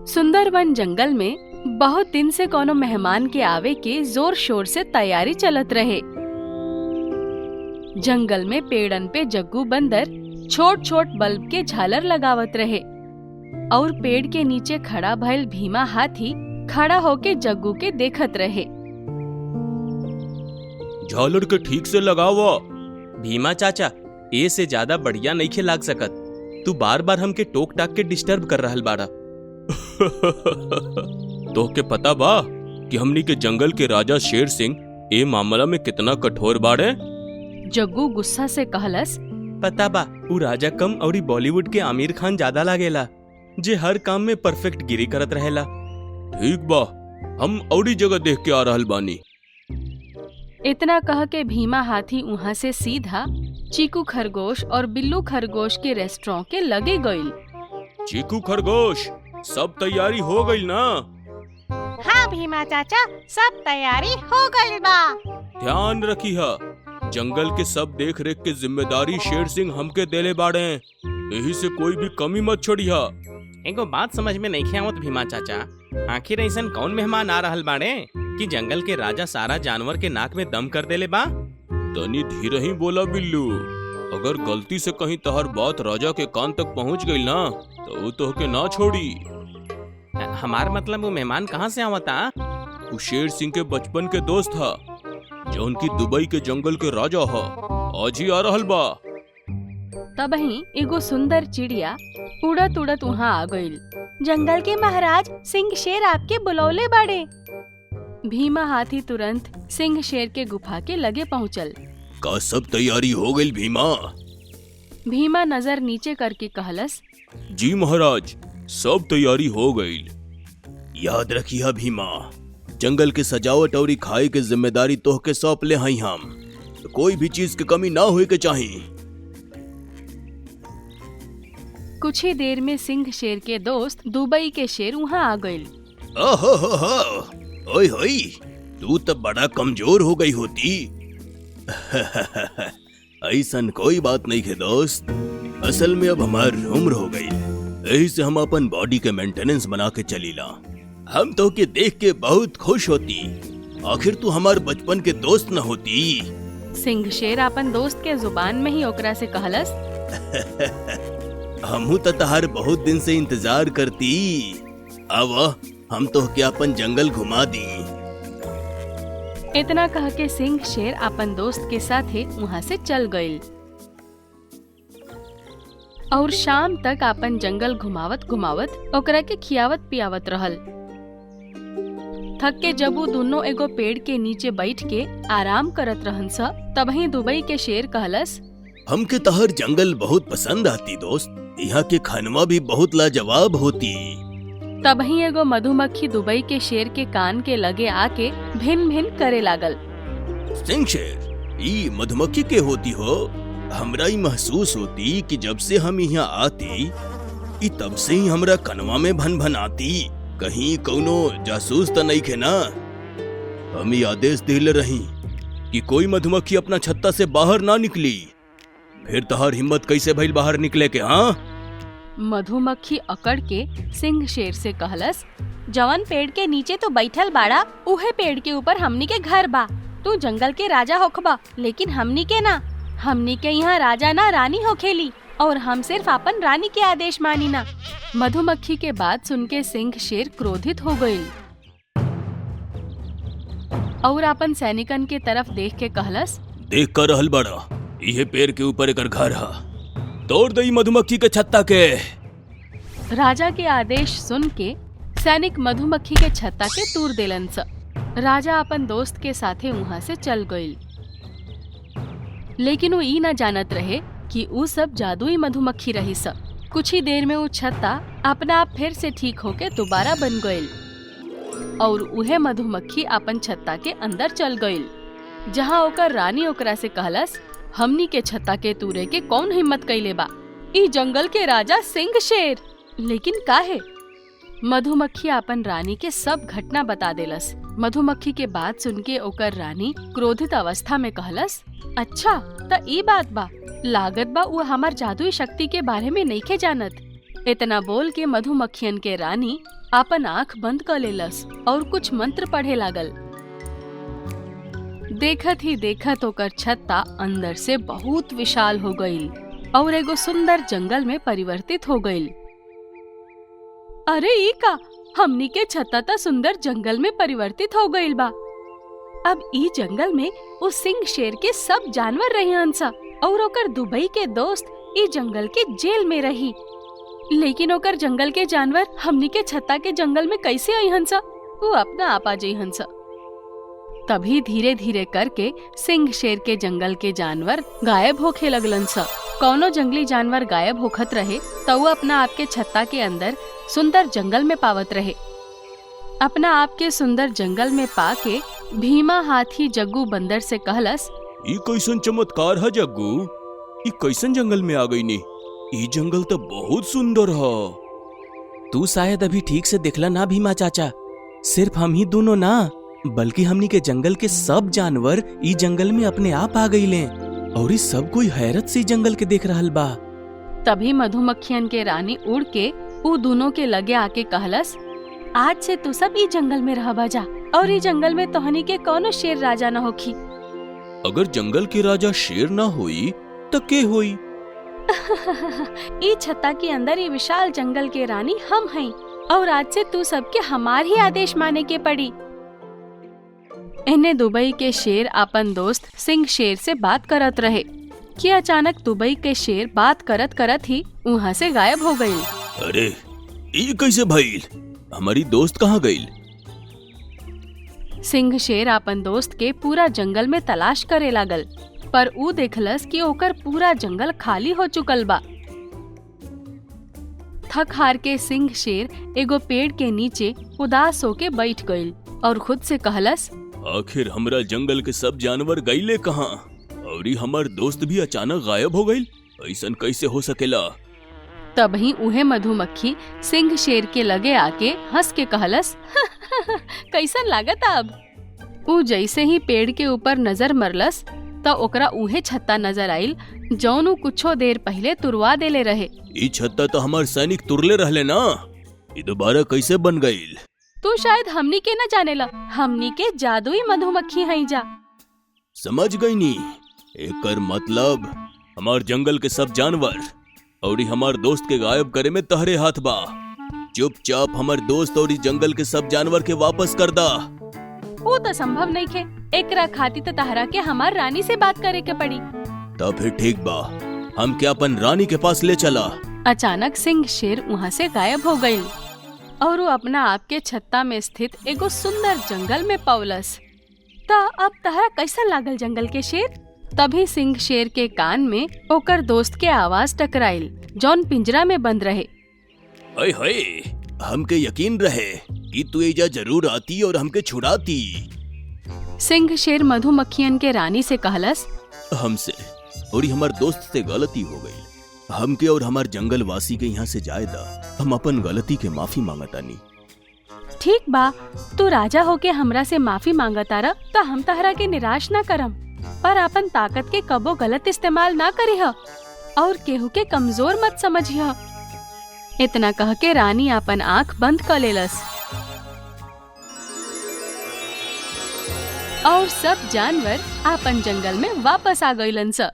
सुंदरवन जंगल में बहुत दिन से कोनो मेहमान के आवे के जोर शोर से तैयारी चलत रहे। जंगल में पेड़न पे जग्गू बंदर छोट छोट बल्ब के झालर लगावत रहे और पेड़ के नीचे खड़ा भइल भीमा हाथी खड़ा होके जग्गू के देखत रहे। झालर के ठीक से लगावा। भीमा चाचा, ए से ज्यादा बढ़िया नइखे लाग सकत। तू बार बार हमके टोक टाक के डिस्टर्ब कर रहल बाड़ा। तो के पता बा कि हमनी के जंगल के राजा शेर सिंह ए मामला में कितना कठोर बाड़े? जग्गू गुस्सा से कहलस, पता बा, उ राजा कम और बॉलीवुड के आमिर खान ज्यादा लागेला, जे हर काम में परफेक्ट गिरी करत रहेला। ठीक बा, हम औरी जगह देख के आ रहल बानी। इतना कह के भीमा हाथी वहाँ से सीधा चीकू खरगोश और बिल्लू खरगोश के रेस्टोरेंट के लगे गईल। चीकू खरगोश, सब तैयारी हो गई ना? हाँ भीमा चाचा, सब तैयारी हो गई बा। ध्यान रखी है, जंगल के सब देख रेख के जिम्मेदारी शेर सिंह हमके देले बाड़े, यही से कोई भी कमी मत छोड़िया। एगो बात समझ में नहीं आवत भीमा चाचा, आखिर ऐसन कौन मेहमान आ रहल बाड़े कि जंगल के राजा सारा जानवर के नाक में दम कर देले बा? तनी धीरे ही बोला बिल्लू, अगर गलती से कहीं तहर बात राजा के कान तक पहुंच गई ना तो वो तोहके ना छोड़ी। हमार मतलब वो मेहमान कहाँ से आवता? वो शेर सिंह के बचपन के दोस्त था, जो उनकी दुबई के जंगल के राजा है, आज ही आ रहल बा। तबही एगो सुंदर चिड़िया उड़त उड़त वहाँ आ गईल। जंगल के महाराज सिंह शेर आपके बुलौले बड़े। भीमा हाथी तुरंत सिंह शेर के गुफा के लगे पहुँचल। का सब तैयारी हो गई भीमा? भीमा नजर नीचे करके कहलस, जी महाराज, सब तैयारी हो गई। याद रखिया भीमा, जंगल के सजावट और खाए के जिम्मेदारी तोहके सौंप ले हई हम, तो कोई भी चीज की कमी ना होए के चाहिए। कुछ ही देर में सिंह शेर के दोस्त दुबई के शेर वहाँ आ गईल। ओहो हो, ओए होई, तू तो बड़ा कमजोर हो गई होती। ऐसन कोई बात नहीं है दोस्त, असल में अब हमार उम्र हो गई, यही से हम अपन बॉडी के मेंटेनेंस बना के चलीला। हम तो के देख के बहुत खुश होती, आखिर तू हमार बचपन के दोस्त न होती। सिंह शेर अपन दोस्त के जुबान में ही ओकरा से कहलस, हमहू तो तहार बहुत दिन से इंतजार करती। अब हम तो के अपन जंगल घुमा दी। इतना कह के सिंह शेर अपन दोस्त के साथे वहाँ से चल गईल और शाम तक अपन जंगल घुमावत घुमावत ओकरा के खियावत पियावत रहल। थक के जब वो दोनों एगो पेड़ के नीचे बैठ के आराम करत रहन सा, तबही दुबई के शेर कहलस, हमके तहर जंगल बहुत पसंद आती दोस्त, यहाँ के खानवा भी बहुत लाजवाब होती। तबही एगो मधुमक्खी दुबई के शेर के कान के लगे आके भिन भिन करे लागल। सिंह शेर, ई मधुमक्खी के होती हो? हमरा ही महसूस होती कि जब से हम यहाँ आती, ई तब से ही हमरा कनवा में भन भन आती। कहीं कौनो जासूस तो नहीं खे ना? हम ही आदेश दिले रही कि कोई मधुमक्खी अपना छत्ता से बाहर ना निकली। फिर तहार हिम्मत कैसे भइल बाहर निकले के? हाँ, मधुमक्खी अकड़ के सिंह शेर से कहलस, जवन पेड़ के नीचे तो बैठल बाड़ा, उहे पेड़ के ऊपर हमनी के घर बा। तू जंगल के राजा होखबा, लेकिन हमनी के ना। हमनी के यहाँ राजा ना रानी होखेली, और हम सिर्फ अपन रानी के आदेश मानी ना। मधुमक्खी के बात सुन के सिंह शेर क्रोधित हो गईल और अपन सैनिकन के तरफ देख के कहलस, देख कर रहल बड़ा, ये पेड़ के ऊपर एक घर है, तोड़ दई मधुमक्खी के छत्ता के। राजा के आदेश सुन के सैनिक मधुमक्खी के छत्ता के तूर देलन स। राजा अपन दोस्त के साथे वहाँ से चल गईल, लेकिन वो ई न जानत रहे कि ऊ सब जादुई मधुमक्खी रही स। कुछ ही देर में वो छत्ता अपना आप फिर से ठीक होके दोबारा बन गईल और उहे मधुमक्खी अपन छत्ता के अंदर चल गईल, जहाँ ओकर रानी ओकरा से कहलस, हमनी के छत्ता के तूरे के कौन हिम्मत कइले बा? ई जंगल के राजा सिंह शेर। लेकिन काहे? मधुमक्खी अपन रानी के सब घटना बता देलस। मधुमक्खी के बात सुन के ओकर रानी क्रोधित अवस्था में कहलस, अच्छा त ई बात बा, लागत बा वो हमार जादुई शक्ति के बारे में नइखे जानत। इतना बोल के मधुमक्खियन के रानी अपन आँख बंद कर लेलस और कुछ मंत्र पढ़े लागल। देखत ही देखत ओकर छत्ता अंदर से बहुत विशाल हो गईल और एगो सुंदर जंगल में परिवर्तित हो गईल। अरे ई का, हमनी के छत्ता ता सुंदर जंगल में परिवर्तित हो गईल बा। अब ई जंगल में उस सिंह शेर के सब जानवर रही हंसा और ओकर दुबई के दोस्त ई जंगल के जेल में रही। लेकिन ओकर जंगल के जानवर हमनी के छत्ता के जंगल में कैसे आई हंसा? वो अपना आप आ जाई हंसा। तभी धीरे धीरे करके सिंह शेर के जंगल के जानवर गायब होखे लगलन सा। कौनो जंगली जानवर गायब होखत रहे तो वो अपना आप के छत्ता के अंदर सुंदर जंगल में पावत रहे। अपना आप के सुंदर जंगल में पाके भीमा हाथी जग्गू बंदर से कहलस, ई कैसन चमत्कार है जग्गू? ई कैसन जंगल में आ गई नी? ई जंगल तो बहुत सुंदर है। तू शायद अभी ठीक से देखला ना भीमा चाचा। सिर्फ हम ही दोनों ना, बल्कि हमनी के जंगल के सब जानवर ई जंगल में अपने आप आ गईले और इस सब कोई हैरत से जंगल के देख रहल बा। तभी मधुमक्खियन के रानी उड़ के उ दोनों के लगे आके कहलस, आज से तू सब ई जंगल में रहबा जा और ई जंगल में तोहनी के कौनो शेर राजा न होखी। अगर जंगल के राजा शेर ना होई तो के होई? ई छत्ता के अंदर ये विशाल जंगल के रानी हम हैं और आज से तू सबके हमार ही आदेश माने के पड़ी। इन्हें दुबई के शेर अपन दोस्त सिंह शेर से बात करत रहे कि अचानक दुबई के शेर बात करत करत ही वहाँ से गायब हो गई। अरे ये कैसे भइल? हमारी दोस्त कहाँ गई? सिंह शेर अपन दोस्त के पूरा जंगल में तलाश करे लागल, पर ऊ देखलस कि ओकर पूरा जंगल खाली हो चुकल बा। थक हार के सिंह शेर एगो पेड़ के नीचे उदास होके बैठ गईल और खुद से कहलस, आखिर हमरा जंगल के सब जानवर गईले कहाँ? और ये हमार दोस्त भी अचानक गायब हो गई? ऐसन कैसे हो सकेला? तभी उहे मधुमक्खी सिंह शेर के लगे आके हंस के कहलस, कैसन लागत अब? ऊ जैसे ही पेड़ के ऊपर नजर मरलस तो ओकरा उहे छत्ता नजर आइल जौन ऊ कुछो देर पहले तुरवा देले रहे। ई छत्ता तो हमार सैनिक तुरले रहले ना, ये दोबारा कैसे बन गईल? तू शायद हमनी के न जानेला, हमनी के जादुई मधुमक्खी हई जा। समझ गई नी? एकर मतलब हमार जंगल के सब जानवर और हमार दोस्त के गायब करे में तहरे हाथ बा। चुपचाप हमार दोस्त और जंगल के सब जानवर के वापस कर दा। वो तो संभव नहीं खे, एकरा खाती तो तहरा के हमार रानी से बात करे के पड़ी। तब फिर ठीक बा, हम क्या अपन रानी के पास ले चला। अचानक सिंह शेर वहाँ से गायब हो गई और वो अपना आप के छत्ता में स्थित एगो सुंदर जंगल में पौलस। ता अब तहरा कैसा लागल जंगल के शेर? तभी सिंह शेर के कान में ओकर दोस्त के आवाज टकराइल जौन पिंजरा में बंद रहे। हाय हाय, हमके यकीन रहे कि तू एजा जरूर आती और हमके छुड़ाती। सिंह शेर मधुमक्खियन के रानी से कहलस, हमसे और हमार दोस्त से गलती हो गई। हमके और हमार जंगल वासी के यहाँ से जायदा, हम अपन गलती के माफी मांगतानी। ठीक बा, तू राजा होके हमरा से माफी मांगता रह तो हम तहरा के निराश न करम, पर अपन ताकत के कबो गलत इस्तेमाल ना करिह और केहू के कमजोर मत समझिह। इतना कह के रानी अपन आँख बंद कर लेलस और सब जानवर अपन जंगल में वापस आ गईलन स।